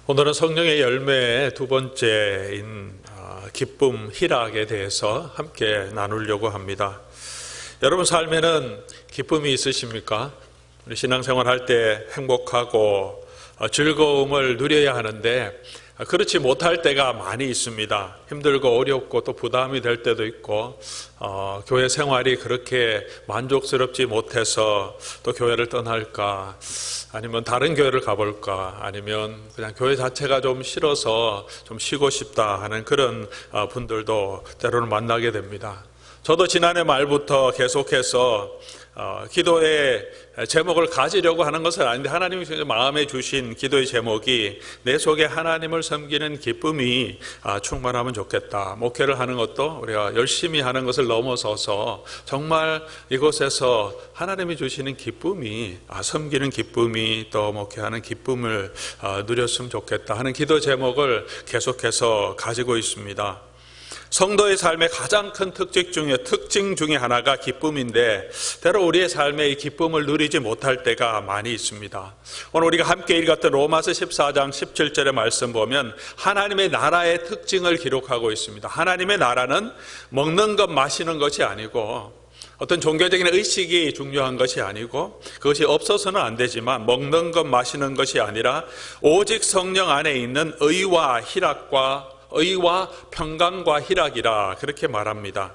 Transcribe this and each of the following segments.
오늘은 성령의 열매의 두 번째인 기쁨, 희락에 대해서 함께 나누려고 합니다. 여러분 삶에는 기쁨이 있으십니까? 우리 신앙생활 할 때 행복하고 즐거움을 누려야 하는데 그렇지 못할 때가 많이 있습니다. 힘들고 어렵고 또 부담이 될 때도 있고 교회 생활이 그렇게 만족스럽지 못해서 또 교회를 떠날까, 아니면 다른 교회를 가볼까, 아니면 그냥 교회 자체가 좀 싫어서 좀 쉬고 싶다 하는 그런 분들도 때로는 만나게 됩니다. 저도 지난해 말부터 계속해서 기도의 제목을 가지려고 하는 것은 아닌데, 하나님이 마음에 주신 기도의 제목이 내 속에 하나님을 섬기는 기쁨이 충만하면 좋겠다. 목회를 하는 것도 우리가 열심히 하는 것을 넘어서서 정말 이곳에서 하나님이 주시는 기쁨이, 섬기는 기쁨이, 또 목회하는 기쁨을 누렸으면 좋겠다 하는 기도 제목을 계속해서 가지고 있습니다. 성도의 삶의 가장 큰 특징 중에 하나가 기쁨인데, 때로 우리의 삶에 이 기쁨을 누리지 못할 때가 많이 있습니다. 오늘 우리가 함께 읽었던 로마서 14장 17절의 말씀 보면 하나님의 나라의 특징을 기록하고 있습니다. 하나님의 나라는 먹는 것, 마시는 것이 아니고, 어떤 종교적인 의식이 중요한 것이 아니고, 그것이 없어서는 안 되지만 먹는 것, 마시는 것이 아니라 오직 성령 안에 있는 의와 평강과 희락이라, 그렇게 말합니다.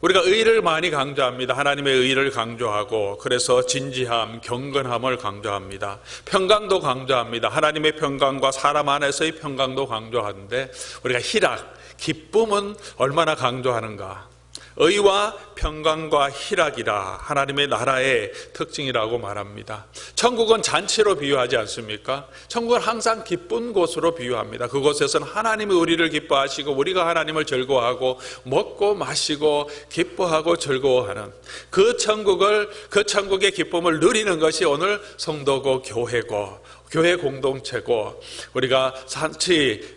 우리가 의를 많이 강조합니다. 하나님의 의를 강조하고, 그래서 진지함, 경건함을 강조합니다. 평강도 강조합니다. 하나님의 평강과 사람 안에서의 평강도 강조하는데, 우리가 희락, 기쁨은 얼마나 강조하는가? 의와 평강과 희락이라, 하나님의 나라의 특징이라고 말합니다. 천국은 잔치로 비유하지 않습니까? 천국은 항상 기쁜 곳으로 비유합니다. 그곳에서는 하나님이 우리를 기뻐하시고 우리가 하나님을 즐거워하고 먹고 마시고 기뻐하고 즐거워하는 그 천국의 기쁨을 누리는 것이 오늘 성도고 교회고 교회 공동체고, 우리가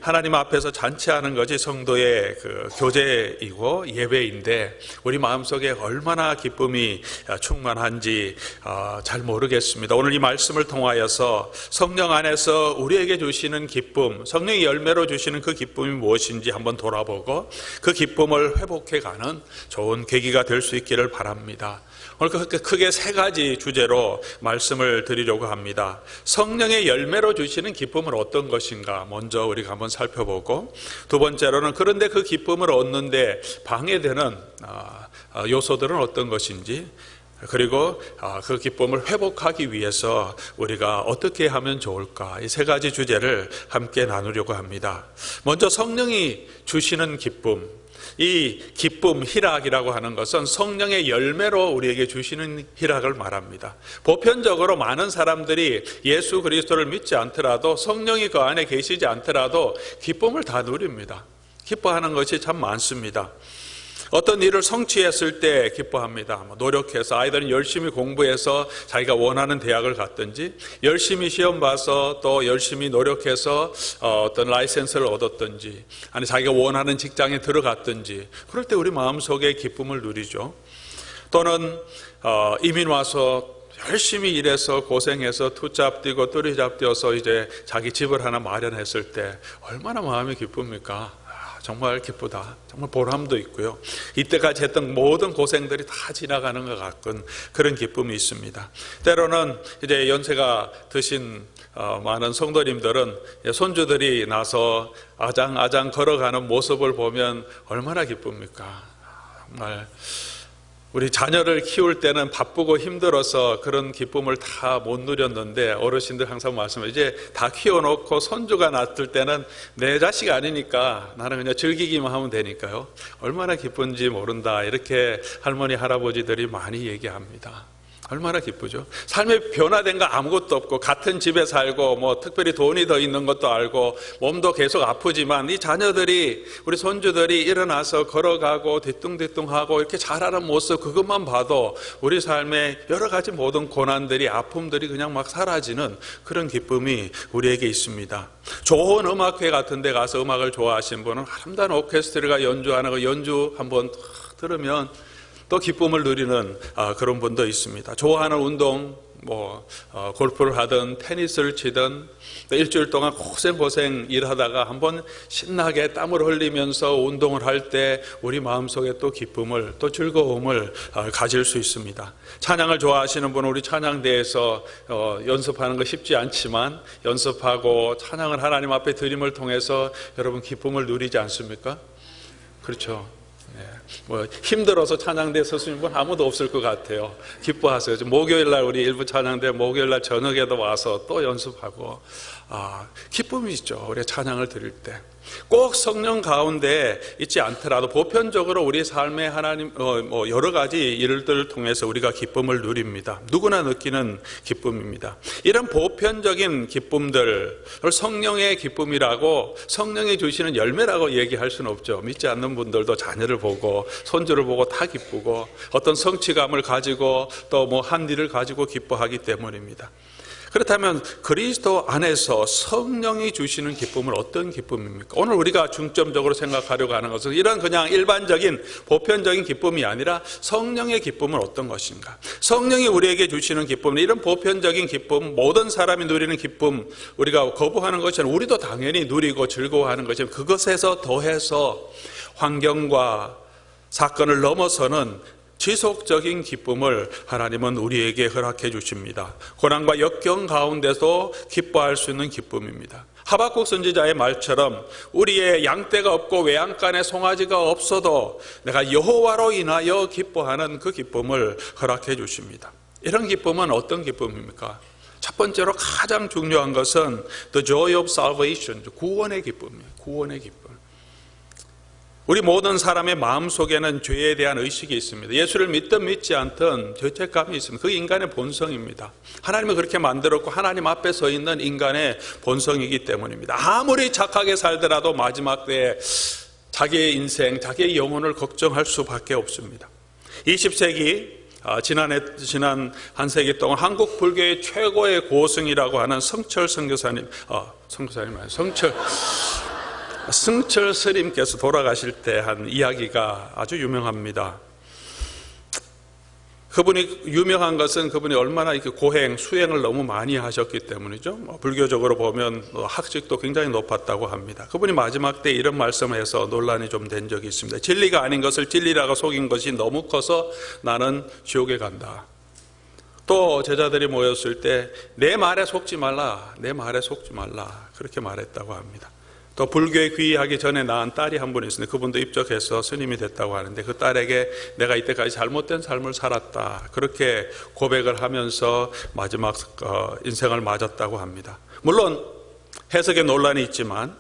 하나님 앞에서 잔치하는 것이 성도의 그 교제이고 예배인데, 우리 마음속에 얼마나 기쁨이 충만한지 잘 모르겠습니다. 오늘 이 말씀을 통하여서 성령 안에서 우리에게 주시는 기쁨, 성령의 열매로 주시는 그 기쁨이 무엇인지 한번 돌아보고 그 기쁨을 회복해가는 좋은 계기가 될 수 있기를 바랍니다. 오늘 크게 세 가지 주제로 말씀을 드리려고 합니다. 성령의 열매로 주시는 기쁨은 어떤 것인가 먼저 우리가 한번 살펴보고, 두 번째로는 그런데 그 기쁨을 얻는데 방해되는 요소들은 어떤 것인지, 그리고 그 기쁨을 회복하기 위해서 우리가 어떻게 하면 좋을까, 이 세 가지 주제를 함께 나누려고 합니다. 먼저 성령이 주시는 기쁨, 이 기쁨, 희락이라고 하는 것은 성령의 열매로 우리에게 주시는 희락을 말합니다. 보편적으로 많은 사람들이 예수 그리스도를 믿지 않더라도, 성령이 그 안에 계시지 않더라도 기쁨을 다 누립니다. 기뻐하는 것이 참 많습니다. 어떤 일을 성취했을 때 기뻐합니다. 노력해서, 아이들은 열심히 공부해서 자기가 원하는 대학을 갔든지, 열심히 시험 봐서 또 열심히 노력해서 어떤 라이센스를 얻었든지, 아니 자기가 원하는 직장에 들어갔든지, 그럴 때 우리 마음속에 기쁨을 누리죠. 또는 이민 와서 열심히 일해서 고생해서 투잡 뛰고 뚜리잡 뛰어서 이제 자기 집을 하나 마련했을 때 얼마나 마음이 기쁩니까? 정말 기쁘다. 정말 보람도 있고요. 이때까지 했던 모든 고생들이 다 지나가는 것 같은 그런 기쁨이 있습니다. 때로는 이제 연세가 드신 많은 성도님들은 손주들이 나서 아장아장 걸어가는 모습을 보면 얼마나 기쁩니까? 정말 우리 자녀를 키울 때는 바쁘고 힘들어서 그런 기쁨을 다 못 누렸는데, 어르신들 항상 말씀해요. 이제 다 키워놓고 손주가 낳을 때는 내 자식 아니니까 나는 그냥 즐기기만 하면 되니까요. 얼마나 기쁜지 모른다. 이렇게 할머니, 할아버지들이 많이 얘기합니다. 얼마나 기쁘죠. 삶에 변화된 거 아무것도 없고, 같은 집에 살고 뭐 특별히 돈이 더 있는 것도 알고 몸도 계속 아프지만, 이 자녀들이, 우리 손주들이 일어나서 걸어가고 뒤뚱뒤뚱하고 이렇게 잘하는 모습, 그것만 봐도 우리 삶에 여러 가지 모든 고난들이, 아픔들이 그냥 막 사라지는 그런 기쁨이 우리에게 있습니다. 좋은 음악회 같은 데 가서 음악을 좋아하시는 분은 아름다운 오케스트라가 연주하는 거 연주 한번 들으면 또 기쁨을 누리는 그런 분도 있습니다. 좋아하는 운동 골프를 하든 테니스를 치든 일주일 동안 고생 일하다가 한번 신나게 땀을 흘리면서 운동을 할 때 우리 마음속에 또 기쁨을, 또 즐거움을 가질 수 있습니다. 찬양을 좋아하시는 분은 우리 찬양대에서 연습하는 거 쉽지 않지만 연습하고 찬양을 하나님 앞에 드림을 통해서 여러분 기쁨을 누리지 않습니까? 그렇죠. 힘들어서 찬양대에 서시는 분 아무도 없을 것 같아요. 기뻐하세요. 목요일날 우리 일부 찬양대 목요일날 저녁에도 와서 또 연습하고 기쁨이 있죠. 우리 찬양을 드릴 때 꼭 성령 가운데 있지 않더라도 보편적으로 우리 삶의 하나님 여러 가지 일들을 통해서 우리가 기쁨을 누립니다. 누구나 느끼는 기쁨입니다. 이런 보편적인 기쁨들을 성령의 기쁨이라고, 성령이 주시는 열매라고 얘기할 수는 없죠. 믿지 않는 분들도 자녀를 보고 손주를 보고 다 기쁘고 어떤 성취감을 가지고 또 한 일을 가지고 기뻐하기 때문입니다. 그렇다면 그리스도 안에서 성령이 주시는 기쁨은 어떤 기쁨입니까? 오늘 우리가 중점적으로 생각하려고 하는 것은 이런 그냥 일반적인 보편적인 기쁨이 아니라 성령의 기쁨은 어떤 것인가? 성령이 우리에게 주시는 기쁨은 이런 보편적인 기쁨, 모든 사람이 누리는 기쁨, 우리가 거부하는 것처럼 우리도 당연히 누리고 즐거워하는 것이지만 그것에서 더해서 환경과 사건을 넘어서는 지속적인 기쁨을 하나님은 우리에게 허락해 주십니다. 고난과 역경 가운데서 기뻐할 수 있는 기쁨입니다. 하박국 선지자의 말처럼 우리의 양떼가 없고 외양간에 송아지가 없어도 내가 여호와로 인하여 기뻐하는 그 기쁨을 허락해 주십니다. 이런 기쁨은 어떤 기쁨입니까? 첫 번째로 가장 중요한 것은 the joy of salvation, 구원의 기쁨이에요. 구원의 기쁨. 우리 모든 사람의 마음속에는 죄에 대한 의식이 있습니다. 예수를 믿든 믿지 않든 죄책감이 있습니다. 그게 인간의 본성입니다. 하나님은 그렇게 만들었고 하나님 앞에 서 있는 인간의 본성이기 때문입니다. 아무리 착하게 살더라도 마지막 때에 자기의 인생, 자기의 영혼을 걱정할 수밖에 없습니다. 20세기 지난 한 세기 동안 한국 불교의 최고의 고승이라고 하는 성철 선교사님, 승철 스님께서 돌아가실 때 한 이야기가 아주 유명합니다. 그분이 유명한 것은 그분이 얼마나 이렇게 고행, 수행을 너무 많이 하셨기 때문이죠. 불교적으로 보면 학식도 굉장히 높았다고 합니다. 그분이 마지막 때 이런 말씀을 해서 논란이 좀 된 적이 있습니다. 진리가 아닌 것을 진리라고 속인 것이 너무 커서 나는 지옥에 간다. 또 제자들이 모였을 때 내 말에 속지 말라, 내 말에 속지 말라 그렇게 말했다고 합니다. 또 불교에 귀의하기 전에 낳은 딸이 한 분 있는데 그분도 입적해서 스님이 됐다고 하는데 그 딸에게 내가 이때까지 잘못된 삶을 살았다 그렇게 고백을 하면서 마지막 인생을 맞았다고 합니다. 물론 해석에 논란이 있지만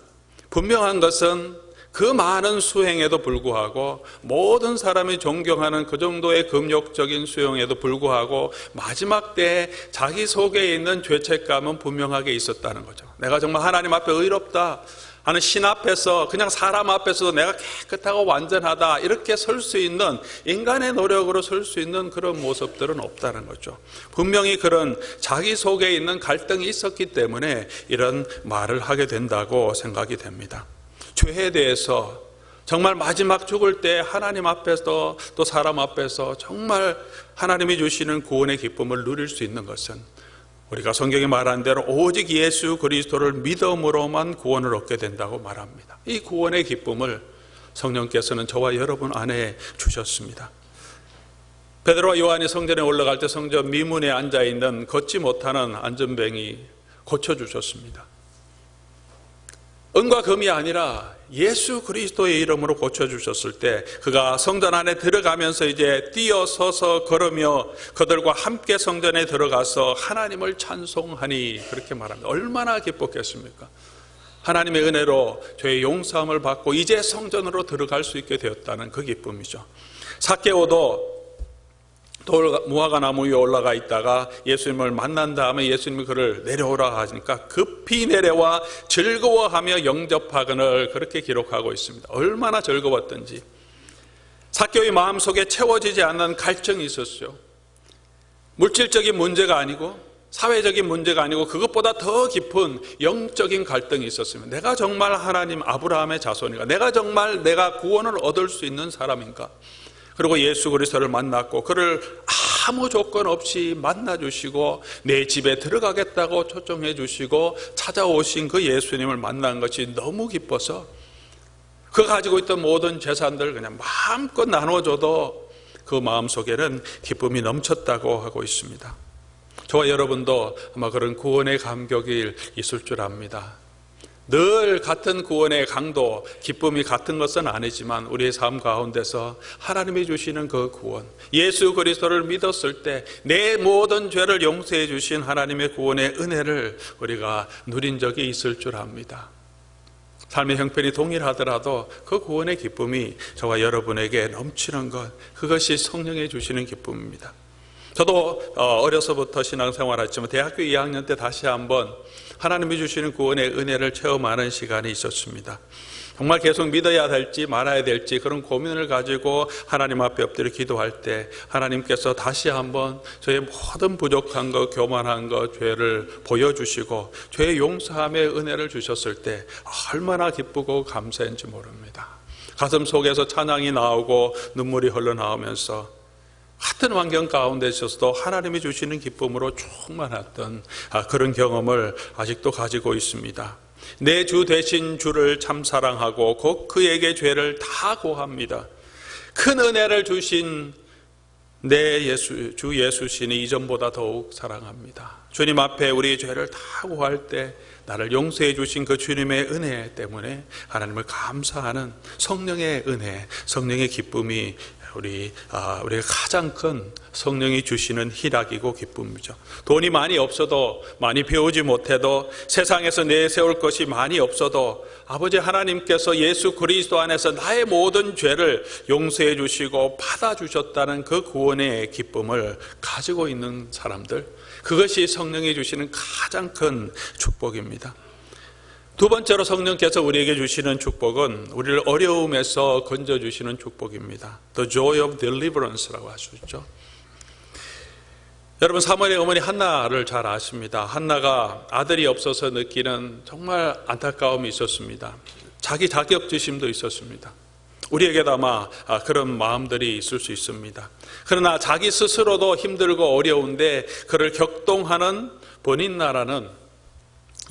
분명한 것은 그 많은 수행에도 불구하고 모든 사람이 존경하는 그 정도의 금욕적인 수행에도 불구하고 마지막 때에 자기 속에 있는 죄책감은 분명하게 있었다는 거죠. 내가 정말 하나님 앞에 의롭다 하는 신 앞에서, 그냥 사람 앞에서도 내가 깨끗하고 완전하다 이렇게 설 수 있는, 인간의 노력으로 설 수 있는 그런 모습들은 없다는 거죠. 분명히 그런 자기 속에 있는 갈등이 있었기 때문에 이런 말을 하게 된다고 생각이 됩니다. 죄에 대해서 정말 마지막 죽을 때 하나님 앞에서 또 사람 앞에서 정말 하나님이 주시는 구원의 기쁨을 누릴 수 있는 것은 우리가 성경에 말한 대로 오직 예수 그리스도를 믿음으로만 구원을 얻게 된다고 말합니다. 이 구원의 기쁨을 성령께서는 저와 여러분 안에 주셨습니다. 베드로와 요한이 성전에 올라갈 때 성전 미문에 앉아있는 걷지 못하는 안전뱅이 고쳐주셨습니다. 은과 금이 아니라 예수 그리스도의 이름으로 고쳐주셨을 때 그가 성전 안에 들어가면서 이제 뛰어서서 걸으며 그들과 함께 성전에 들어가서 하나님을 찬송하니 그렇게 말합니다. 얼마나 기뻤겠습니까? 하나님의 은혜로 죄의 용서함을 받고 이제 성전으로 들어갈 수 있게 되었다는 그 기쁨이죠. 삭개오도 무화과 나무 위에 올라가 있다가 예수님을 만난 다음에 예수님이 그를 내려오라 하니까 급히 내려와 즐거워하며 영접하거늘 그렇게 기록하고 있습니다. 얼마나 즐거웠던지. 삭개오의 마음속에 채워지지 않는 갈증이 있었어요. 물질적인 문제가 아니고 사회적인 문제가 아니고 그것보다 더 깊은 영적인 갈등이 있었습니다. 내가 정말 하나님 아브라함의 자손인가? 내가 정말 내가 구원을 얻을 수 있는 사람인가? 그리고 예수 그리스도를 만났고 그를 아무 조건 없이 만나주시고 내 집에 들어가겠다고 초청해 주시고 찾아오신 그 예수님을 만난 것이 너무 기뻐서 그 가지고 있던 모든 재산들 그냥 마음껏 나눠줘도 그 마음속에는 기쁨이 넘쳤다고 하고 있습니다. 저와 여러분도 아마 그런 구원의 감격이 있을 줄 압니다. 늘 같은 구원의 강도, 기쁨이 같은 것은 아니지만 우리의 삶 가운데서 하나님이 주시는 그 구원, 예수 그리스도를 믿었을 때 내 모든 죄를 용서해 주신 하나님의 구원의 은혜를 우리가 누린 적이 있을 줄 압니다. 삶의 형편이 동일하더라도 그 구원의 기쁨이 저와 여러분에게 넘치는 것, 그것이 성령이 주시는 기쁨입니다. 저도 어려서부터 신앙생활했지만 대학교 2학년 때 다시 한번 하나님이 주시는 구원의 은혜를 체험하는 시간이 있었습니다. 정말 계속 믿어야 될지 말아야 될지 그런 고민을 가지고 하나님 앞에 엎드려 기도할 때 하나님께서 다시 한번 저의 모든 부족한 것, 교만한 것, 죄를 보여주시고 죄의 용서함의 은혜를 주셨을 때 얼마나 기쁘고 감사했는지 모릅니다. 가슴 속에서 찬양이 나오고 눈물이 흘러나오면서 같은 환경 가운데 있어서도 하나님이 주시는 기쁨으로 충만했던 그런 경험을 아직도 가지고 있습니다. 내 주 되신 주를 참 사랑하고 곧 그에게 죄를 다 고합니다. 큰 은혜를 주신 내 주 예수신이 이전보다 더욱 사랑합니다. 주님 앞에 우리의 죄를 다 고할 때 나를 용서해 주신 그 주님의 은혜 때문에 하나님을 감사하는 성령의 은혜, 성령의 기쁨이 우리가 가장 큰 성령이 주시는 희락이고 기쁨이죠. 돈이 많이 없어도, 많이 배우지 못해도, 세상에서 내세울 것이 많이 없어도 아버지 하나님께서 예수 그리스도 안에서 나의 모든 죄를 용서해 주시고 받아주셨다는 그 구원의 기쁨을 가지고 있는 사람들, 그것이 성령이 주시는 가장 큰 축복입니다. 두 번째로 성령께서 우리에게 주시는 축복은 우리를 어려움에서 건져주시는 축복입니다. The joy of deliverance라고 할 수 있죠. 여러분, 사무엘의 어머니 한나를 잘 아십니다. 한나가 아들이 없어서 느끼는 정말 안타까움이 있었습니다. 자기 자격지심도 있었습니다. 우리에게도 아마 그런 마음들이 있을 수 있습니다. 그러나 자기 스스로도 힘들고 어려운데 그를 격동하는 버닌나라는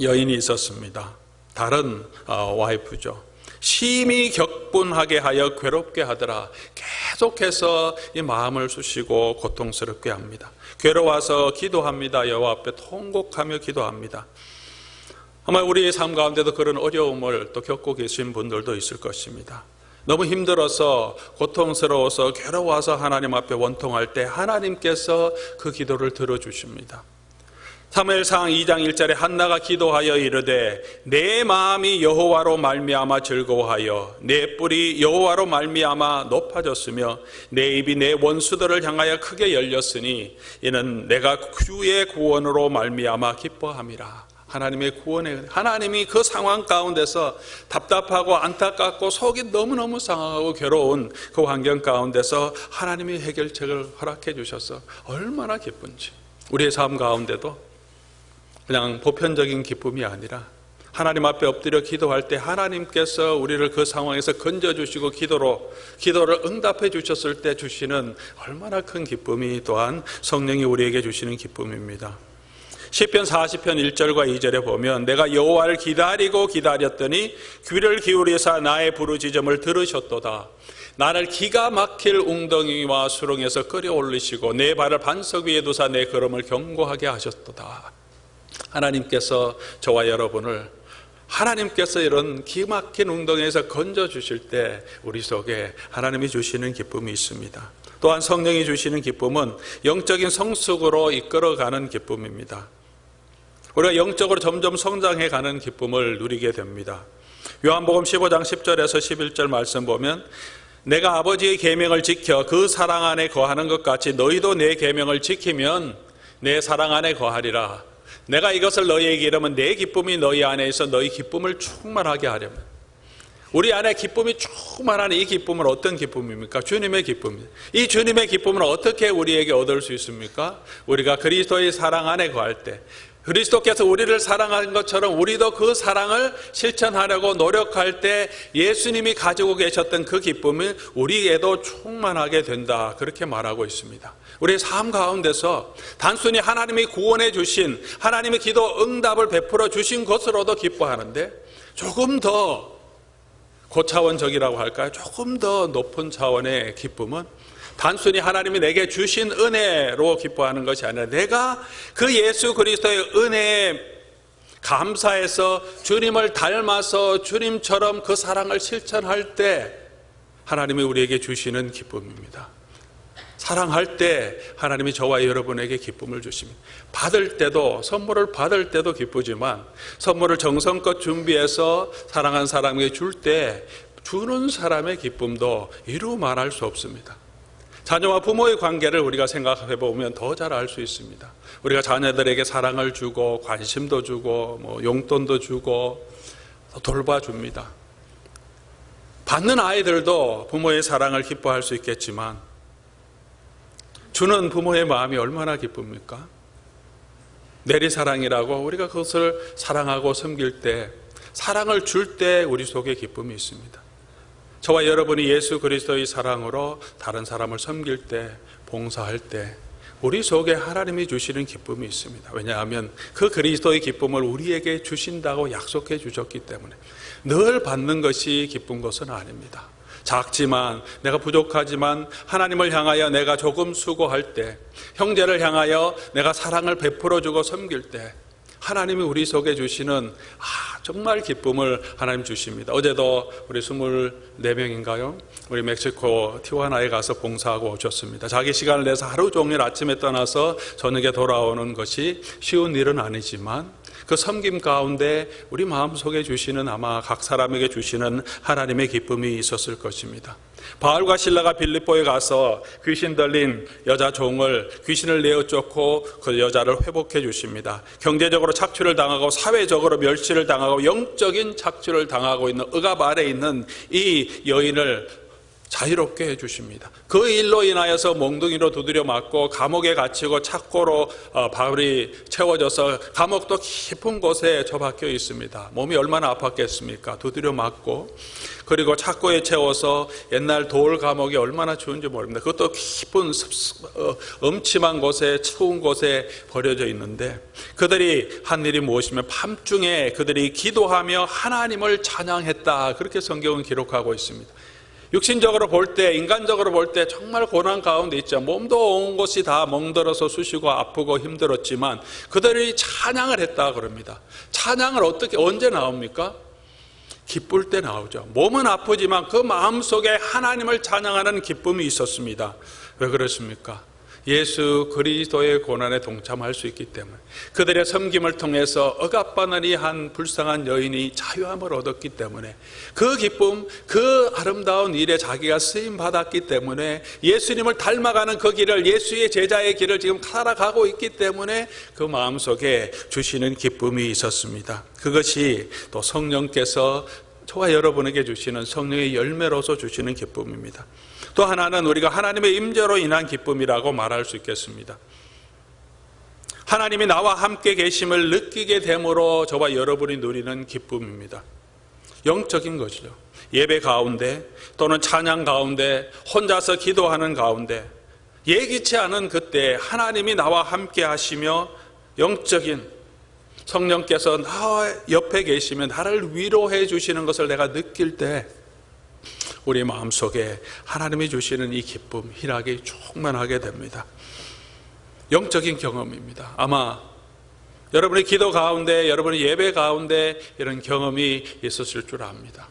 여인이 있었습니다. 다른 와이프죠. 심히 격분하게 하여 괴롭게 하더라. 계속해서 이 마음을 쑤시고 고통스럽게 합니다. 괴로워서 기도합니다. 여호와 앞에 통곡하며 기도합니다. 아마 우리의 삶 가운데도 그런 어려움을 또 겪고 계신 분들도 있을 것입니다. 너무 힘들어서 고통스러워서 괴로워서 하나님 앞에 원통할 때 하나님께서 그 기도를 들어주십니다. 사무엘상 2장 1절에 한나가 기도하여 이르되 내 마음이 여호와로 말미암아 즐거워하여 내 뿔이 여호와로 말미암아 높아졌으며 내 입이 내 원수들을 향하여 크게 열렸으니 이는 내가 주의 구원으로 말미암아 기뻐함이라. 하나님의 구원에, 하나님이 그 상황 가운데서 답답하고 안타깝고 속이 너무너무 상하고 괴로운 그 환경 가운데서 하나님이 해결책을 허락해 주셔서 얼마나 기쁜지. 우리의 삶 가운데도 그냥 보편적인 기쁨이 아니라 하나님 앞에 엎드려 기도할 때 하나님께서 우리를 그 상황에서 건져주시고 기도를 응답해 주셨을 때 주시는 얼마나 큰 기쁨이 또한 성령이 우리에게 주시는 기쁨입니다. 시편 40편 1절과 2절에 보면 내가 여호와를 기다리고 기다렸더니 귀를 기울이사 나의 부르짖음을 들으셨도다. 나를 기가 막힐 웅덩이와 수렁에서 끌어올리시고 내 발을 반석 위에 두사 내 걸음을 견고하게 하셨도다. 하나님께서 저와 여러분을 하나님께서 이런 기막힌 웅덩이에서 건져주실 때 우리 속에 하나님이 주시는 기쁨이 있습니다. 또한 성령이 주시는 기쁨은 영적인 성숙으로 이끌어가는 기쁨입니다. 우리가 영적으로 점점 성장해가는 기쁨을 누리게 됩니다. 요한복음 15장 10절에서 11절 말씀 보면 내가 아버지의 계명을 지켜 그 사랑 안에 거하는 것 같이 너희도 내 계명을 지키면 내 사랑 안에 거하리라. 내가 이것을 너희에게 이르면 내 기쁨이 너희 안에 있어 너희 기쁨을 충만하게 하려면, 우리 안에 기쁨이 충만한 이 기쁨은 어떤 기쁨입니까? 주님의 기쁨입니다. 이 주님의 기쁨은 어떻게 우리에게 얻을 수 있습니까? 우리가 그리스도의 사랑 안에 거할 때, 그리스도께서 우리를 사랑한 것처럼 우리도 그 사랑을 실천하려고 노력할 때 예수님이 가지고 계셨던 그 기쁨이 우리에도 충만하게 된다, 그렇게 말하고 있습니다. 우리의 삶 가운데서 단순히 하나님이 구원해 주신, 하나님의 기도 응답을 베풀어 주신 것으로도 기뻐하는데, 조금 더 고차원적이라고 할까요? 조금 더 높은 차원의 기쁨은 단순히 하나님이 내게 주신 은혜로 기뻐하는 것이 아니라, 내가 그 예수 그리스도의 은혜에 감사해서 주님을 닮아서 주님처럼 그 사랑을 실천할 때 하나님이 우리에게 주시는 기쁨입니다. 사랑할 때 하나님이 저와 여러분에게 기쁨을 주십니다. 받을 때도, 선물을 받을 때도 기쁘지만, 선물을 정성껏 준비해서 사랑한 사람에게 줄 때 주는 사람의 기쁨도 이루 말할 수 없습니다. 자녀와 부모의 관계를 우리가 생각해 보면 더 잘 알 수 있습니다. 우리가 자녀들에게 사랑을 주고 관심도 주고 용돈도 주고 돌봐줍니다. 받는 아이들도 부모의 사랑을 기뻐할 수 있겠지만, 주는 부모의 마음이 얼마나 기쁩니까? 내리사랑이라고 우리가 그것을 사랑하고 섬길 때, 사랑을 줄 때 우리 속에 기쁨이 있습니다. 저와 여러분이 예수 그리스도의 사랑으로 다른 사람을 섬길 때, 봉사할 때 우리 속에 하나님이 주시는 기쁨이 있습니다. 왜냐하면 그 그리스도의 기쁨을 우리에게 주신다고 약속해 주셨기 때문에. 늘 받는 것이 기쁜 것은 아닙니다. 작지만, 내가 부족하지만 하나님을 향하여 내가 조금 수고할 때, 형제를 향하여 내가 사랑을 베풀어 주고 섬길 때 하나님이 우리 속에 주시는 정말 기쁨을 하나님 주십니다. 어제도 우리 24명인가요? 우리 멕시코 티juana에 가서 봉사하고 오셨습니다. 자기 시간을 내서 하루 종일 아침에 떠나서 저녁에 돌아오는 것이 쉬운 일은 아니지만, 그 섬김 가운데 우리 마음속에 주시는, 아마 각 사람에게 주시는 하나님의 기쁨이 있었을 것입니다. 바울과 실라가 빌립보에 가서 귀신 들린 여자 종을, 귀신을 내어 쫓고 그 여자를 회복해 주십니다. 경제적으로 착취를 당하고 사회적으로 멸시를 당하고 영적인 착취를 당하고 있는, 억압 아래에 있는 이 여인을 자유롭게 해주십니다. 그 일로 인하여서 몽둥이로 두드려 맞고 감옥에 갇히고 착고로 바울이 채워져서 감옥도 깊은 곳에 처박혀 있습니다. 몸이 얼마나 아팠겠습니까? 두드려 맞고, 그리고 착고에 채워서 옛날 돌 감옥이 얼마나 추운지 모릅니다. 그것도 깊은 음침한 곳에, 추운 곳에 버려져 있는데, 그들이 한 일이 무엇이면 밤중에 그들이 기도하며 하나님을 찬양했다, 그렇게 성경은 기록하고 있습니다. 육신적으로 볼 때, 인간적으로 볼 때 정말 고난 가운데 있죠. 몸도 온 곳이 다 멍들어서 쑤시고 아프고 힘들었지만 그들이 찬양을 했다 그럽니다. 찬양을 언제 나옵니까? 기쁠 때 나오죠. 몸은 아프지만 그 마음속에 하나님을 찬양하는 기쁨이 있었습니다. 왜 그렇습니까? 예수 그리스도의 고난에 동참할 수 있기 때문에. 그들의 섬김을 통해서 억압받는 이 한 불쌍한 여인이 자유함을 얻었기 때문에, 그 기쁨, 그 아름다운 일에 자기가 쓰임받았기 때문에, 예수님을 닮아가는 그 길을, 예수의 제자의 길을 지금 살아가고 있기 때문에 그 마음속에 주시는 기쁨이 있었습니다. 그것이 또 성령께서 저와 여러분에게 주시는 성령의 열매로서 주시는 기쁨입니다. 또 하나는 우리가 하나님의 임재로 인한 기쁨이라고 말할 수 있겠습니다. 하나님이 나와 함께 계심을 느끼게 됨으로 저와 여러분이 누리는 기쁨입니다. 영적인 것이죠. 예배 가운데 또는 찬양 가운데, 혼자서 기도하는 가운데 예기치 않은 그때 하나님이 나와 함께 하시며 영적인 성령께서 나 옆에 계시면 나를 위로해 주시는 것을 내가 느낄 때 우리 마음속에 하나님이 주시는 이 기쁨, 희락이 충만하게 됩니다. 영적인 경험입니다. 아마 여러분의 기도 가운데, 여러분의 예배 가운데 이런 경험이 있었을 줄 압니다.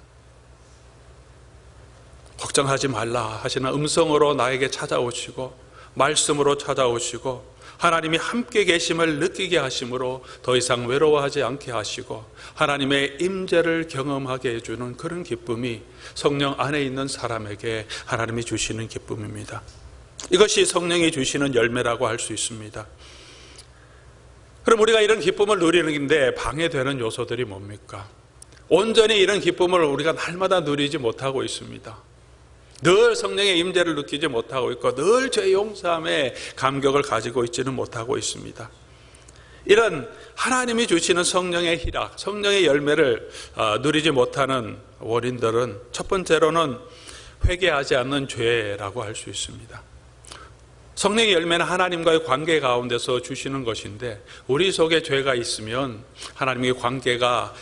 걱정하지 말라 하시는 음성으로 나에게 찾아오시고, 말씀으로 찾아오시고, 하나님이 함께 계심을 느끼게 하심으로 더 이상 외로워하지 않게 하시고 하나님의 임재를 경험하게 해주는 그런 기쁨이 성령 안에 있는 사람에게 하나님이 주시는 기쁨입니다. 이것이 성령이 주시는 열매라고 할 수 있습니다. 그럼 우리가 이런 기쁨을 누리는데 방해되는 요소들이 뭡니까? 온전히 이런 기쁨을 우리가 날마다 누리지 못하고 있습니다. 늘 성령의 임재를 느끼지 못하고 있고 늘 죄 용서함의 감격을 가지고 있지는 못하고 있습니다. 이런 하나님이 주시는 성령의 희락, 성령의 열매를 누리지 못하는 원인들은 첫 번째로는 회개하지 않는 죄라고 할 수 있습니다. 성령의 열매는 하나님과의 관계 가운데서 주시는 것인데 우리 속에 죄가 있으면 하나님의 관계가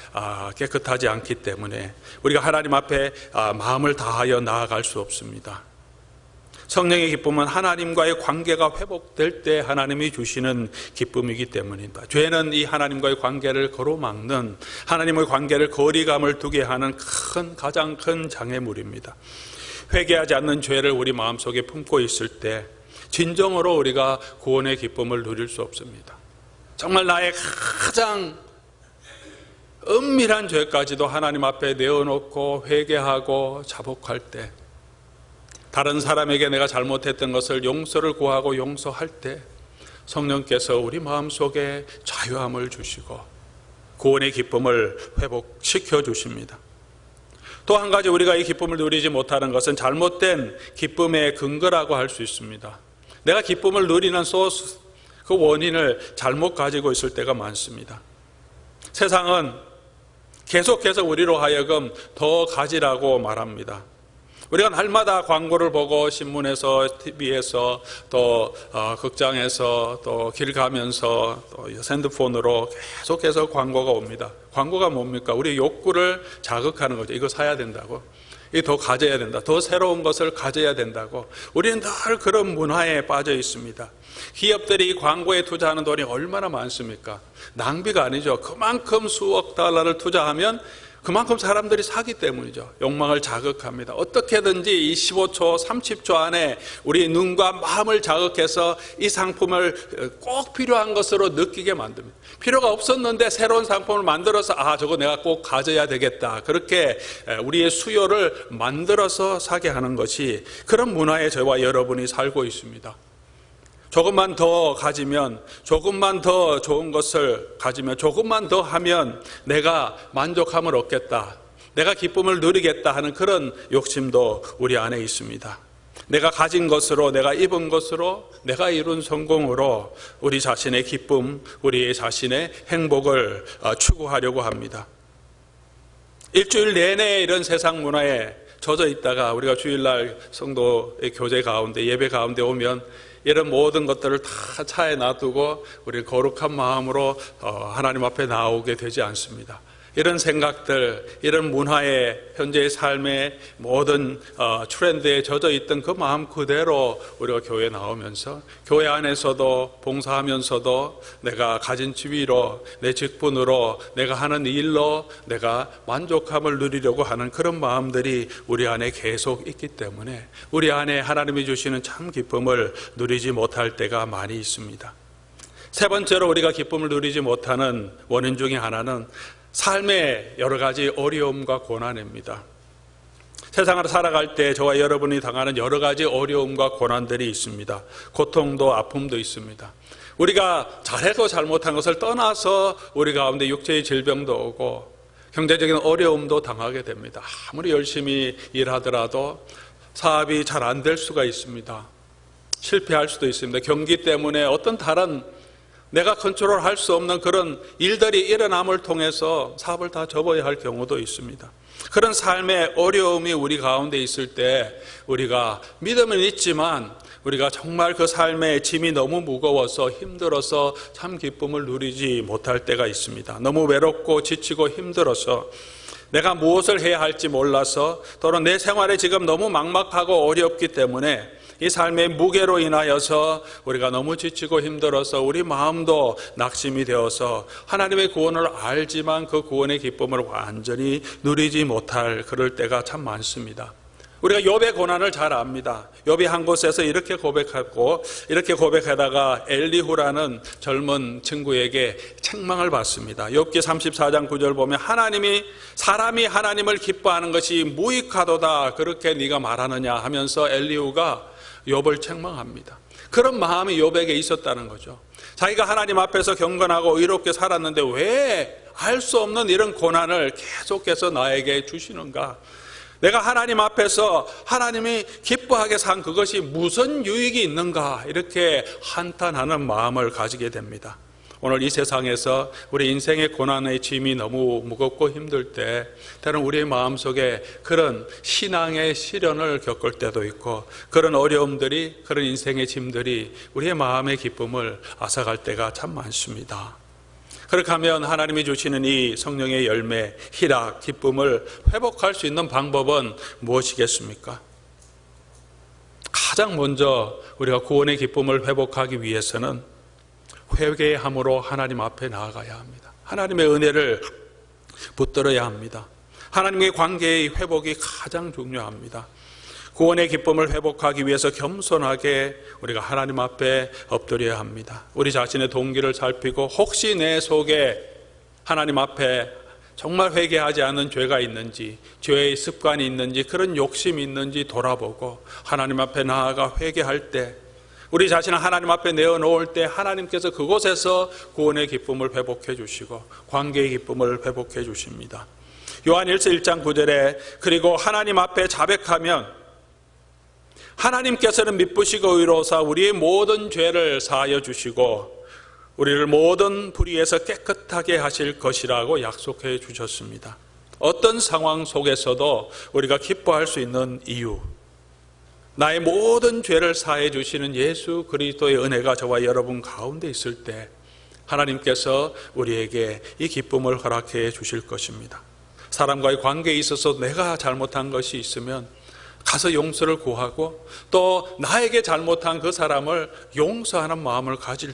깨끗하지 않기 때문에 우리가 하나님 앞에 마음을 다하여 나아갈 수 없습니다. 성령의 기쁨은 하나님과의 관계가 회복될 때 하나님이 주시는 기쁨이기 때문입니다. 죄는 이 하나님과의 관계를 가로막는, 하나님의 관계를 거리감을 두게 하는 가장 큰 장애물입니다. 회개하지 않는 죄를 우리 마음속에 품고 있을 때 진정으로 우리가 구원의 기쁨을 누릴 수 없습니다. 정말 나의 가장 은밀한 죄까지도 하나님 앞에 내어놓고 회개하고 자복할 때, 다른 사람에게 내가 잘못했던 것을 용서를 구하고 용서할 때 성령께서 우리 마음속에 자유함을 주시고 구원의 기쁨을 회복시켜 주십니다. 또 한 가지 우리가 이 기쁨을 누리지 못하는 것은 잘못된 기쁨의 근거라고 할 수 있습니다. 내가 기쁨을 누리는 소스, 그 원인을 잘못 가지고 있을 때가 많습니다. 세상은 계속해서 우리로 하여금 더 가지라고 말합니다. 우리가 날마다 광고를 보고 신문에서, TV에서, 또 극장에서, 또 길 가면서, 또 핸드폰으로 계속해서 광고가 옵니다. 광고가 뭡니까? 우리 욕구를 자극하는 거죠. 이거 사야 된다고. 이거 더 가져야 된다. 더 새로운 것을 가져야 된다고. 우리는 늘 그런 문화에 빠져 있습니다. 기업들이 광고에 투자하는 돈이 얼마나 많습니까? 낭비가 아니죠. 그만큼 수억 달러를 투자하면 그만큼 사람들이 사기 때문이죠. 욕망을 자극합니다. 어떻게든지 이 15초, 30초 안에 우리 눈과 마음을 자극해서 이 상품을 꼭 필요한 것으로 느끼게 만듭니다. 필요가 없었는데 새로운 상품을 만들어서 저거 내가 꼭 가져야 되겠다. 그렇게 우리의 수요를 만들어서 사게 하는 것이 그런 문화에 저와 여러분이 살고 있습니다. 조금만 더 가지면, 조금만 더 좋은 것을 가지면, 조금만 더 하면 내가 만족함을 얻겠다, 내가 기쁨을 누리겠다 하는 그런 욕심도 우리 안에 있습니다. 내가 가진 것으로, 내가 입은 것으로, 내가 이룬 성공으로 우리 자신의 기쁨, 우리 자신의 행복을 추구하려고 합니다. 일주일 내내 이런 세상 문화에 젖어 있다가 우리가 주일날 성도의 교제 가운데, 예배 가운데 오면 이런 모든 것들을 다 차에 놔두고 우리 거룩한 마음으로 하나님 앞에 나오게 되지 않습니다. 이런 생각들, 이런 문화의 현재의 삶의 모든 트렌드에 젖어 있던 그 마음 그대로 우리가 교회에 나오면서 교회 안에서도 봉사하면서도 내가 가진 지위로, 내 직분으로, 내가 하는 일로 내가 만족함을 누리려고 하는 그런 마음들이 우리 안에 계속 있기 때문에 우리 안에 하나님이 주시는 참 기쁨을 누리지 못할 때가 많이 있습니다. 세 번째로 우리가 기쁨을 누리지 못하는 원인 중에 하나는 삶의 여러 가지 어려움과 고난입니다. 세상을 살아갈 때 저와 여러분이 당하는 여러 가지 어려움과 고난들이 있습니다. 고통도 아픔도 있습니다. 우리가 잘해도 잘못한 것을 떠나서 우리 가운데 육체의 질병도 오고 경제적인 어려움도 당하게 됩니다. 아무리 열심히 일하더라도 사업이 잘 안 될 수가 있습니다. 실패할 수도 있습니다. 경기 때문에 어떤 다른 내가 컨트롤할 수 없는 그런 일들이 일어남을 통해서 사업을 다 접어야 할 경우도 있습니다. 그런 삶의 어려움이 우리 가운데 있을 때 우리가 믿음은 있지만 우리가 정말 그 삶의 짐이 너무 무거워서 힘들어서 참 기쁨을 누리지 못할 때가 있습니다. 너무 외롭고 지치고 힘들어서 내가 무엇을 해야 할지 몰라서 또는 내 생활에 지금 너무 막막하고 어렵기 때문에 이 삶의 무게로 인하여서 우리가 너무 지치고 힘들어서 우리 마음도 낙심이 되어서 하나님의 구원을 알지만 그 구원의 기쁨을 완전히 누리지 못할 그럴 때가 참 많습니다. 우리가 욥의 고난을 잘 압니다. 욥이 한 곳에서 이렇게 고백하고 이렇게 고백하다가 엘리후라는 젊은 친구에게 책망을 받습니다. 욥기 34장 9절 보면 사람이 하나님을 기뻐하는 것이 무익하도다 그렇게 네가 말하느냐 하면서 엘리후가 욥을 책망합니다. 그런 마음이 욥에게 있었다는 거죠. 자기가 하나님 앞에서 경건하고 의롭게 살았는데 왜 알 수 없는 이런 고난을 계속해서 나에게 주시는가? 내가 하나님 앞에서 하나님이 기뻐하게 산 그것이 무슨 유익이 있는가? 이렇게 한탄하는 마음을 가지게 됩니다. 오늘 이 세상에서 우리 인생의 고난의 짐이 너무 무겁고 힘들 때 때로는 우리의 마음속에 그런 신앙의 시련을 겪을 때도 있고 그런 어려움들이, 그런 인생의 짐들이 우리의 마음의 기쁨을 앗아갈 때가 참 많습니다. 그렇게 하면 하나님이 주시는 이 성령의 열매, 희락, 기쁨을 회복할 수 있는 방법은 무엇이겠습니까? 가장 먼저 우리가 구원의 기쁨을 회복하기 위해서는 회개함으로 하나님 앞에 나아가야 합니다. 하나님의 은혜를 붙들어야 합니다. 하나님의 관계의 회복이 가장 중요합니다. 구원의 기쁨을 회복하기 위해서 겸손하게 우리가 하나님 앞에 엎드려야 합니다. 우리 자신의 동기를 살피고 혹시 내 속에 하나님 앞에 정말 회개하지 않은 죄가 있는지, 죄의 습관이 있는지, 그런 욕심이 있는지 돌아보고 하나님 앞에 나아가 회개할 때, 우리 자신을 하나님 앞에 내어놓을 때 하나님께서 그곳에서 구원의 기쁨을 회복해 주시고 관계의 기쁨을 회복해 주십니다. 요한일서 1장 9절에 그리고 하나님 앞에 자백하면 하나님께서는 미쁘시고 의로우사 우리의 모든 죄를 사하여 주시고 우리를 모든 불의에서 깨끗하게 하실 것이라고 약속해 주셨습니다. 어떤 상황 속에서도 우리가 기뻐할 수 있는 이유, 나의 모든 죄를 사해 주시는 예수 그리스도의 은혜가 저와 여러분 가운데 있을 때 하나님께서 우리에게 이 기쁨을 허락해 주실 것입니다. 사람과의 관계에 있어서 내가 잘못한 것이 있으면 가서 용서를 구하고 또 나에게 잘못한 그 사람을 용서하는 마음을 가질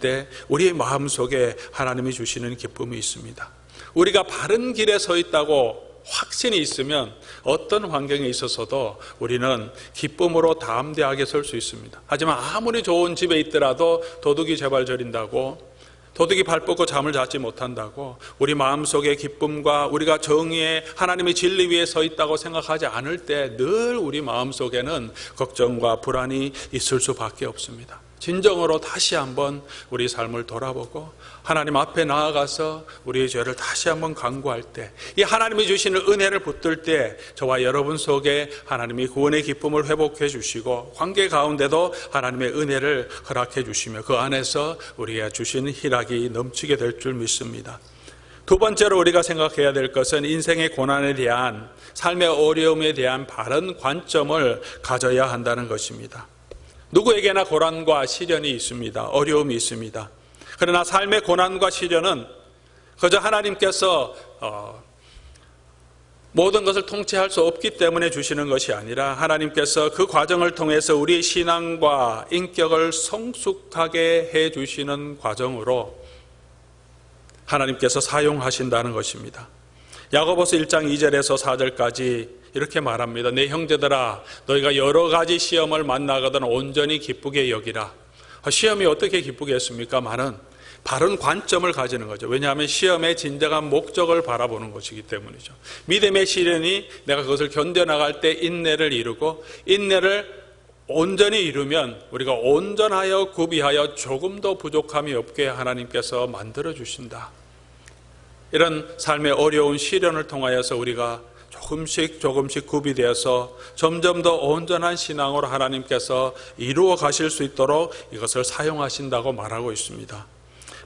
때 우리의 마음속에 하나님이 주시는 기쁨이 있습니다. 우리가 바른 길에 서 있다고 확신이 있으면 어떤 환경에 있어서도 우리는 기쁨으로 담대하게 설 수 있습니다. 하지만 아무리 좋은 집에 있더라도 도둑이 제발 저린다고, 도둑이 발 뻗고 잠을 자지 못한다고 우리 마음속에 기쁨과 우리가 정의의 하나님의 진리 위에 서 있다고 생각하지 않을 때 늘 우리 마음속에는 걱정과 불안이 있을 수밖에 없습니다. 진정으로 다시 한번 우리 삶을 돌아보고 하나님 앞에 나아가서 우리의 죄를 다시 한번 간구할 때, 이 하나님이 주시는 은혜를 붙들 때 저와 여러분 속에 하나님이 구원의 기쁨을 회복해 주시고 관계 가운데도 하나님의 은혜를 허락해 주시며 그 안에서 우리가 주시는 희락이 넘치게 될 줄 믿습니다. 두 번째로 우리가 생각해야 될 것은 인생의 고난에 대한, 삶의 어려움에 대한 바른 관점을 가져야 한다는 것입니다. 누구에게나 고난과 시련이 있습니다. 어려움이 있습니다. 그러나 삶의 고난과 시련은 그저 하나님께서 모든 것을 통치할 수 없기 때문에 주시는 것이 아니라 하나님께서 그 과정을 통해서 우리의 신앙과 인격을 성숙하게 해 주시는 과정으로 하나님께서 사용하신다는 것입니다. 야고보서 1장 2절에서 4절까지 이렇게 말합니다. 내 형제들아, 너희가 여러 가지 시험을 만나거든 온전히 기쁘게 여기라. 시험이 어떻게 기쁘겠습니까? 바른 관점을 가지는 거죠. 왜냐하면 시험의 진정한 목적을 바라보는 것이기 때문이죠. 믿음의 시련이 내가 그것을 견뎌나갈 때 인내를 이루고, 인내를 온전히 이루면 우리가 온전하여 구비하여 조금도 부족함이 없게 하나님께서 만들어 주신다. 이런 삶의 어려운 시련을 통하여서 우리가 조금씩 구비되어서 점점 더 온전한 신앙으로 하나님께서 이루어 가실 수 있도록 이것을 사용하신다고 말하고 있습니다.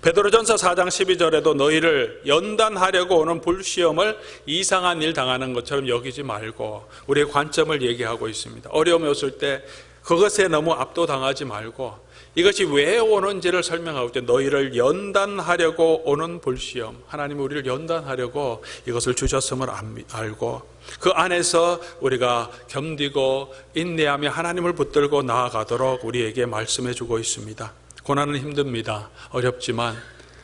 베드로전서 4장 12절에도 너희를 연단하려고 오는 불시험을 이상한 일 당하는 것처럼 여기지 말고 우리의 관점을 얘기하고 있습니다. 어려움이 왔을 때 그것에 너무 압도당하지 말고 이것이 왜 오는지를 설명하고 있죠. 너희를 연단하려고 오는 불시험, 하나님이 우리를 연단하려고 이것을 주셨음을 알고 그 안에서 우리가 견디고 인내하며 하나님을 붙들고 나아가도록 우리에게 말씀해 주고 있습니다. 고난은 힘듭니다. 어렵지만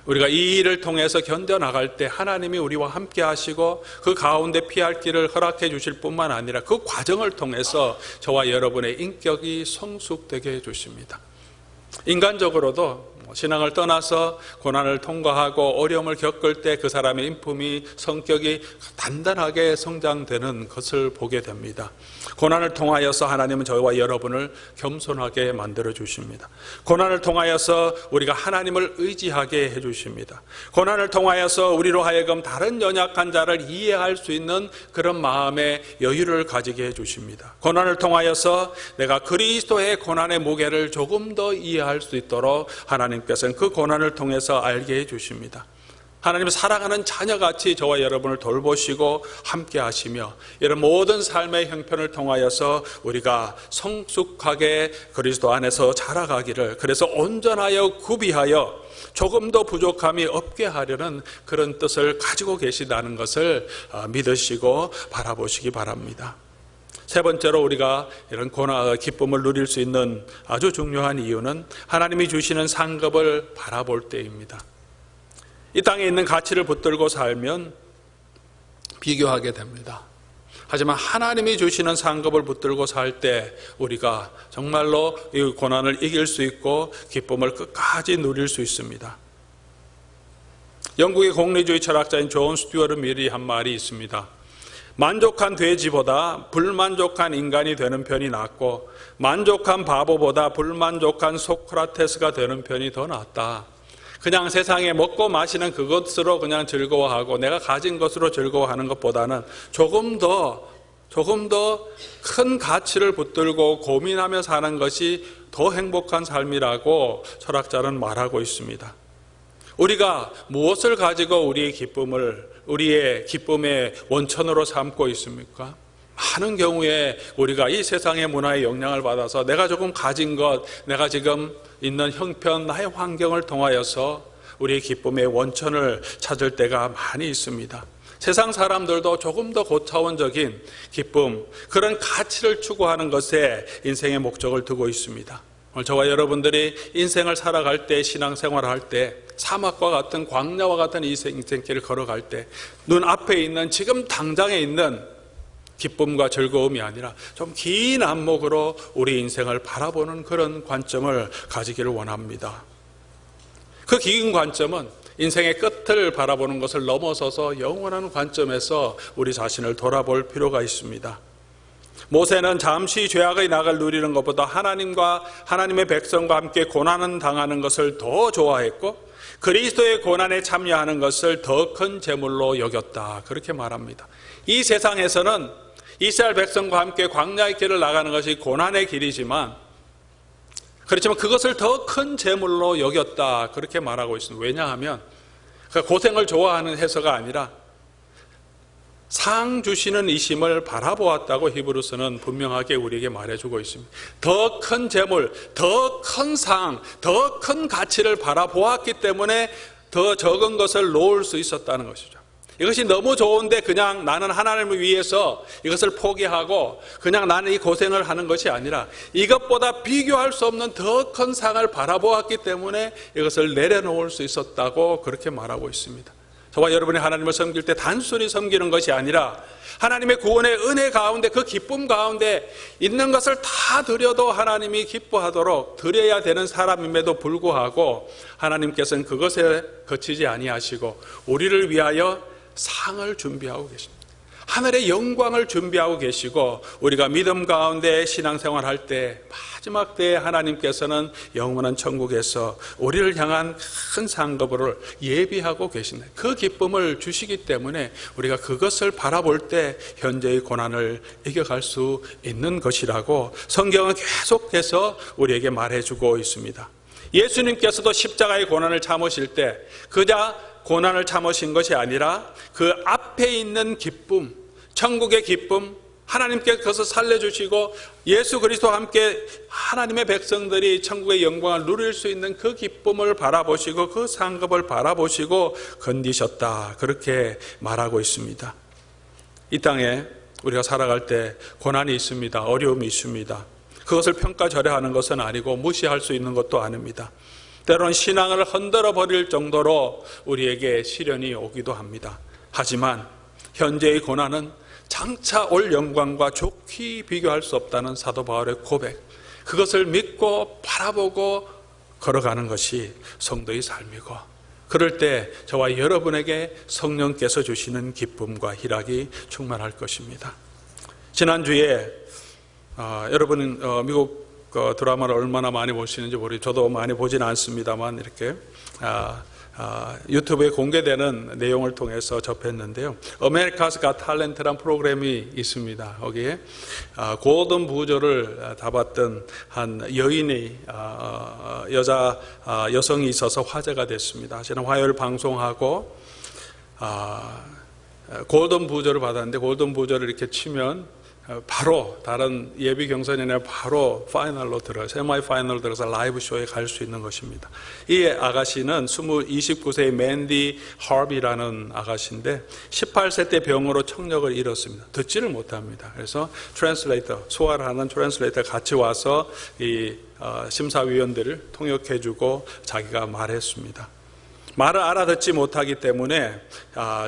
우리가 이 일을 통해서 견뎌나갈 때 하나님이 우리와 함께 하시고 그 가운데 피할 길을 허락해 주실 뿐만 아니라 그 과정을 통해서 저와 여러분의 인격이 성숙되게 해 주십니다. 인간적으로도 신앙을 떠나서 고난을 통과하고 어려움을 겪을 때 그 사람의 인품이, 성격이 단단하게 성장되는 것을 보게 됩니다. 고난을 통하여서 하나님은 저와 여러분을 겸손하게 만들어 주십니다. 고난을 통하여서 우리가 하나님을 의지하게 해 주십니다. 고난을 통하여서 우리로 하여금 다른 연약한 자를 이해할 수 있는 그런 마음의 여유를 가지게 해 주십니다. 고난을 통하여서 내가 그리스도의 고난의 무게를 조금 더 이해할 수 있도록 하나님 하나님께서는 그 고난을 통해서 알게 해주십니다. 하나님은 사랑하는 자녀같이 저와 여러분을 돌보시고 함께 하시며 이런 모든 삶의 형편을 통하여서 우리가 성숙하게 그리스도 안에서 자라가기를, 그래서 온전하여 구비하여 조금도 부족함이 없게 하려는 그런 뜻을 가지고 계시다는 것을 믿으시고 바라보시기 바랍니다. 세 번째로 우리가 이런 고난, 기쁨을 누릴 수 있는 아주 중요한 이유는 하나님이 주시는 상급을 바라볼 때입니다. 이 땅에 있는 가치를 붙들고 살면 비교하게 됩니다. 하지만 하나님이 주시는 상급을 붙들고 살 때 우리가 정말로 이 고난을 이길 수 있고 기쁨을 끝까지 누릴 수 있습니다. 영국의 공리주의 철학자인 존 스튜어트 밀이 한 말이 있습니다. 만족한 돼지보다 불만족한 인간이 되는 편이 낫고 만족한 바보보다 불만족한 소크라테스가 되는 편이 더 낫다. 그냥 세상에 먹고 마시는 그것으로 그냥 즐거워하고 내가 가진 것으로 즐거워하는 것보다는 조금 더 큰 가치를 붙들고 고민하며 사는 것이 더 행복한 삶이라고 철학자는 말하고 있습니다. 우리가 무엇을 가지고 우리의 기쁨의 원천으로 삼고 있습니까? 많은 경우에 우리가 이 세상의 문화의 영향을 받아서 내가 조금 가진 것, 내가 지금 있는 형편, 나의 환경을 통하여서 우리의 기쁨의 원천을 찾을 때가 많이 있습니다. 세상 사람들도 조금 더 고차원적인 기쁨, 그런 가치를 추구하는 것에 인생의 목적을 두고 있습니다. 오늘 저와 여러분들이 인생을 살아갈 때, 신앙생활을 할 때, 사막과 같은 광야와 같은 이 인생길을 걸어갈 때 눈앞에 있는 지금 당장에 있는 기쁨과 즐거움이 아니라 좀 긴 안목으로 우리 인생을 바라보는 그런 관점을 가지기를 원합니다. 그 긴 관점은 인생의 끝을 바라보는 것을 넘어서서 영원한 관점에서 우리 자신을 돌아볼 필요가 있습니다. 모세는 잠시 죄악의 낙을 누리는 것보다 하나님의 백성과 함께 고난을 당하는 것을 더 좋아했고 그리스도의 고난에 참여하는 것을 더 큰 재물로 여겼다. 그렇게 말합니다. 이 세상에서는 이스라엘 백성과 함께 광야의 길을 나가는 것이 고난의 길이지만 그렇지만 그것을 더 큰 재물로 여겼다. 그렇게 말하고 있습니다. 왜냐하면 고생을 좋아하는 해서가 아니라 상 주시는 이심을 바라보았다고 히브리서는 분명하게 우리에게 말해주고 있습니다. 더 큰 재물, 더 큰 상, 더 큰 가치를 바라보았기 때문에 더 적은 것을 놓을 수 있었다는 것이죠. 이것이 너무 좋은데 그냥 나는 하나님을 위해서 이것을 포기하고 그냥 나는 이 고생을 하는 것이 아니라 이것보다 비교할 수 없는 더 큰 상을 바라보았기 때문에 이것을 내려놓을 수 있었다고 그렇게 말하고 있습니다. 저와 여러분이 하나님을 섬길 때 단순히 섬기는 것이 아니라 하나님의 구원의 은혜 가운데 그 기쁨 가운데 있는 것을 다 드려도 하나님이 기뻐하도록 드려야 되는 사람임에도 불구하고 하나님께서는 그것에 그치지 아니하시고 우리를 위하여 상을 준비하고 계십니다. 하늘의 영광을 준비하고 계시고 우리가 믿음 가운데 신앙생활할 때 마지막 때에 하나님께서는 영원한 천국에서 우리를 향한 큰 상급을 예비하고 계신다. 그 기쁨을 주시기 때문에 우리가 그것을 바라볼 때 현재의 고난을 이겨갈 수 있는 것이라고 성경은 계속해서 우리에게 말해주고 있습니다. 예수님께서도 십자가의 고난을 참으실 때 그저 고난을 참으신 것이 아니라 그 앞에 있는 기쁨, 천국의 기쁨, 하나님께 그것을 살려주시고 예수 그리스도와 함께 하나님의 백성들이 천국의 영광을 누릴 수 있는 그 기쁨을 바라보시고 그 상급을 바라보시고 건디셨다. 그렇게 말하고 있습니다. 이 땅에 우리가 살아갈 때 고난이 있습니다. 어려움이 있습니다. 그것을 평가절하하는 것은 아니고 무시할 수 있는 것도 아닙니다. 때로는 신앙을 흔들어 버릴 정도로 우리에게 시련이 오기도 합니다. 하지만 현재의 고난은 장차 올 영광과 좋게 비교할 수 없다는 사도 바울의 고백, 그것을 믿고 바라보고 걸어가는 것이 성도의 삶이고 그럴 때 저와 여러분에게 성령께서 주시는 기쁨과 희락이 충만할 것입니다. 지난주에 여러분 미국 드라마를 얼마나 많이 보시는지 모르겠어요. 저도 많이 보지는 않습니다만 이렇게 유튜브에 공개되는 내용을 통해서 접했는데요. 아메리카스 갓 탤런트라는 프로그램이 있습니다. 거기에 골든 부저를 잡았던 한 여인이 여성이 있어서 화제가 됐습니다. 지난 화요일 방송하고 골든 부저를 받았는데 골든 부저를 이렇게 치면 바로 다른 예비 경선이 아니라 바로 파이널로 세마이 파이널로 들어서 라이브 쇼에 갈 수 있는 것입니다. 이 아가씨는 29세의 맨디 하비라는 아가씨인데 18세 때 병으로 청력을 잃었습니다. 듣지를 못합니다. 그래서 소화를 하는 트랜슬레이터가 같이 와서 이 심사위원들을 통역해주고 자기가 말했습니다. 말을 알아듣지 못하기 때문에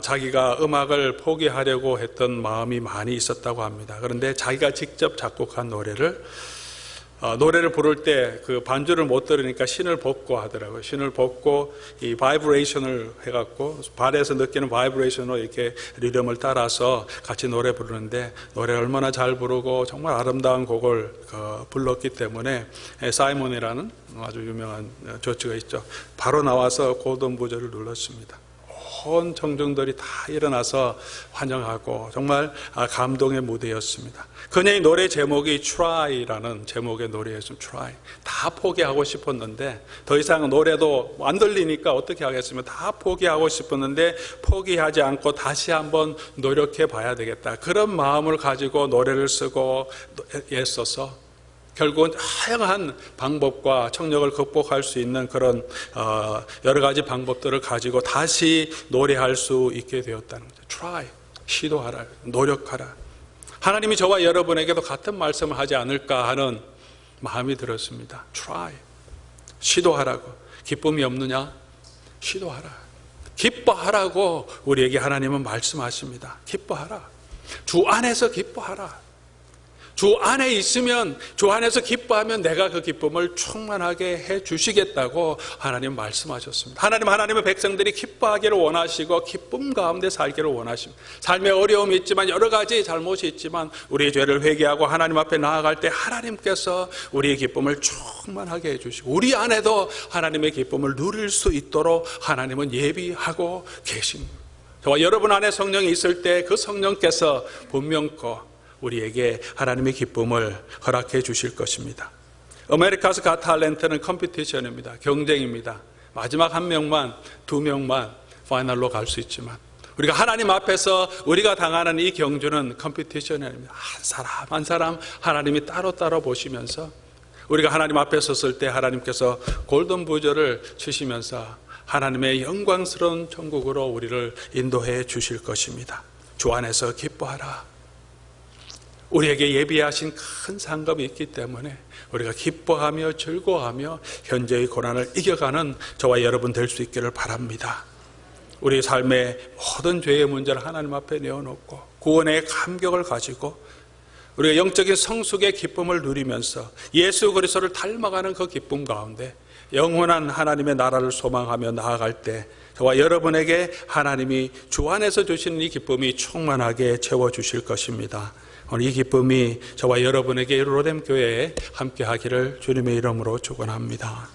자기가 음악을 포기하려고 했던 마음이 많이 있었다고 합니다. 그런데 자기가 직접 작곡한 노래를 부를 때 그 반주를 못 들으니까 신을 벗고 하더라고요. 신을 벗고 이 바이브레이션을 해갖고 발에서 느끼는 바이브레이션으로 이렇게 리듬을 따라서 같이 노래 부르는데 노래를 얼마나 잘 부르고 정말 아름다운 곡을 불렀기 때문에 사이먼이라는 아주 유명한 조치가 있죠. 바로 나와서 골든 부저를 눌렀습니다. 온 청중들이 다 일어나서 환영하고 정말 감동의 무대였습니다. 그녀의 노래 제목이 Try라는 제목의 노래였습니다. Try. 다 포기하고 싶었는데 더 이상 노래도 안 들리니까 어떻게 하겠습니까? 다 포기하고 싶었는데 포기하지 않고 다시 한번 노력해 봐야 되겠다. 그런 마음을 가지고 노래를 쓰고 애써서 결국은 다양한 방법과 청력을 극복할 수 있는 그런 여러 가지 방법들을 가지고 다시 노래할 수 있게 되었다는 거죠. Try, 시도하라, 노력하라. 하나님이 저와 여러분에게도 같은 말씀을 하지 않을까 하는 마음이 들었습니다. Try, 시도하라고. 기쁨이 없느냐? 시도하라. 기뻐하라고 우리에게 하나님은 말씀하십니다. 기뻐하라. 주 안에서 기뻐하라. 주 안에 있으면, 주 안에서 기뻐하면 내가 그 기쁨을 충만하게 해 주시겠다고 하나님 말씀하셨습니다. 하나님의 백성들이 기뻐하기를 원하시고 기쁨 가운데 살기를 원하십니다. 삶에 어려움이 있지만 여러 가지 잘못이 있지만 우리의 죄를 회개하고 하나님 앞에 나아갈 때 하나님께서 우리의 기쁨을 충만하게 해 주시고 우리 안에도 하나님의 기쁨을 누릴 수 있도록 하나님은 예비하고 계십니다. 저와 여러분 안에 성령이 있을 때 그 성령께서 분명코 우리에게 하나님의 기쁨을 허락해 주실 것입니다. 아메리카스 갓 탤런트는 컴피티션입니다. 경쟁입니다. 마지막 한 명만, 두 명만 파이널로 갈 수 있지만 우리가 하나님 앞에서 우리가 당하는 이 경주는 컴피티션이 아닙니다. 한 사람 한 사람 하나님이 따로따로 보시면서 우리가 하나님 앞에 섰을 때 하나님께서 골든 부저를 치시면서 하나님의 영광스러운 천국으로 우리를 인도해 주실 것입니다. 주 안에서 기뻐하라. 우리에게 예비하신 큰 상급이 있기 때문에 우리가 기뻐하며 즐거워하며 현재의 고난을 이겨가는 저와 여러분 될 수 있기를 바랍니다. 우리 삶의 모든 죄의 문제를 하나님 앞에 내어놓고 구원의 감격을 가지고 우리가 영적인 성숙의 기쁨을 누리면서 예수 그리스도를 닮아가는 그 기쁨 가운데 영원한 하나님의 나라를 소망하며 나아갈 때 저와 여러분에게 하나님이 주 안에서 주시는 이 기쁨이 충만하게 채워주실 것입니다. 오늘 이 기쁨이 저와 여러분에게 예루살렘 교회에 함께 하기를 주님의 이름으로 축원합니다.